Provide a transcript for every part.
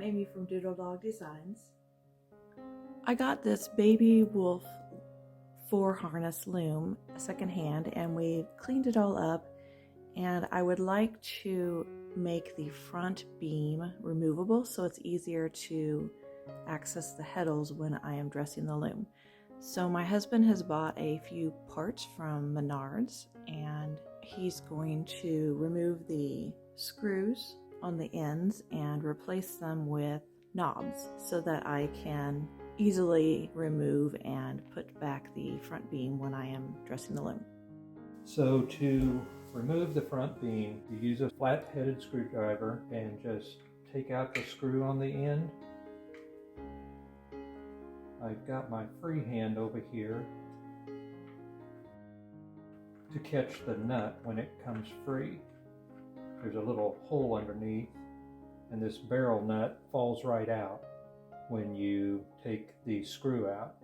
I'm Amy from Doodle Dog Designs. I got this Baby Wolf 4 harness loom secondhand, and we cleaned it all up, and I would like to make the front beam removable so it's easier to access the heddles when I am dressing the loom. So my husband has bought a few parts from Menards, and he's going to remove the screws on the ends and replace them with knobs so that I can easily remove and put back the front beam when I am dressing the loom. So to remove the front beam, you use a flat-headed screwdriver and just take out the screw on the end. I've got my free hand over here to catch the nut when it comes free. There's a little hole underneath, and this barrel nut falls right out when you take the screw out.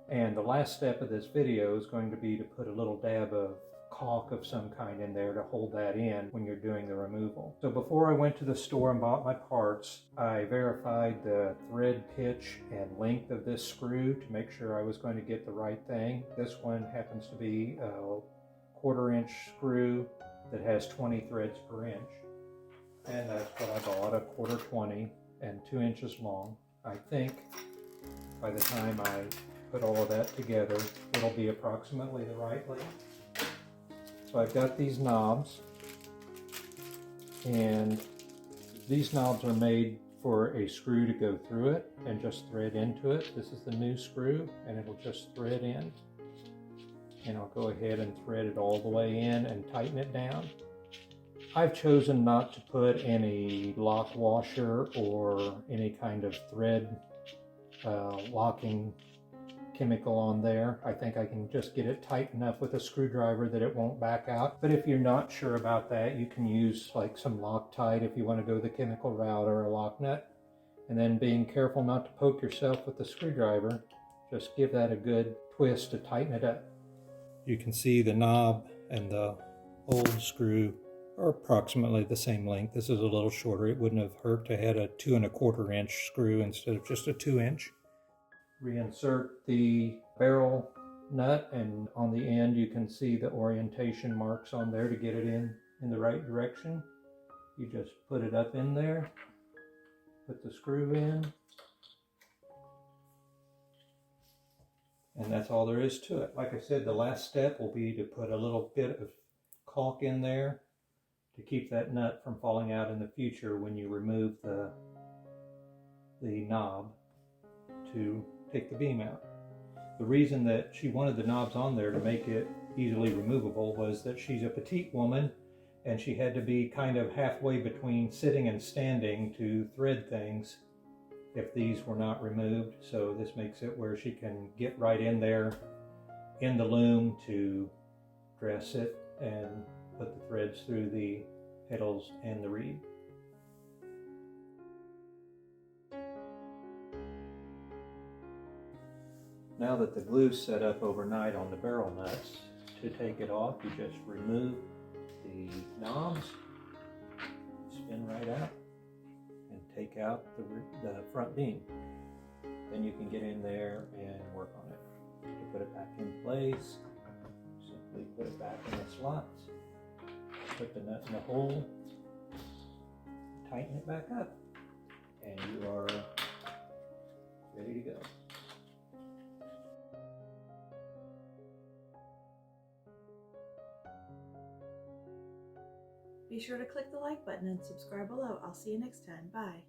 And the last step of this video is going to be to put a little dab of caulk of some kind in there to hold that in when you're doing the removal. So before I went to the store and bought my parts, I verified the thread pitch and length of this screw to make sure I was going to get the right thing. This one happens to be a 1/4 inch screw that has 20 threads per inch. And that's what I bought, a 1/4 20 and 2 inches long. I think by the time I put all of that together, it'll be approximately the right length. So I've got these knobs, and these knobs are made for a screw to go through it and just thread into it. This is the new screw, and it'll just thread in. And I'll go ahead and thread it all the way in and tighten it down. I've chosen not to put any lock washer or any kind of thread locking chemical on there. I think I can just get it tight enough with a screwdriver that it won't back out. But if you're not sure about that, you can use like some Loctite if you want to go the chemical route, or a lock nut. And then being careful not to poke yourself with the screwdriver, just give that a good twist to tighten it up. You can see the knob and the old screw are approximately the same length. This is a little shorter. It wouldn't have hurt to have a 2 1/4 inch screw instead of just a 2 inch. Reinsert the barrel nut, and on the end you can see the orientation marks on there to get it in the right direction. You just put it up in there, put the screw in, and that's all there is to it. Like I said, the last step will be to put a little bit of caulk in there to keep that nut from falling out in the future when you remove the knob to take the beam out. The reason that she wanted the knobs on there to make it easily removable was that she's a petite woman, and she had to be kind of halfway between sitting and standing to thread things if these were not removed. So this makes it where she can get right in there in the loom to dress it and put the threads through the heddles and the reed. Now that the glue's set up overnight on the barrel nuts, to take it off, you just remove the knobs, spin right out, and take out the front beam. Then you can get in there and work on it. To put it back in place, simply put it back in the slots, put the nut in the hole, tighten it back up, and you are ready to go. Be sure to click the like button and subscribe below. I'll see you next time. Bye.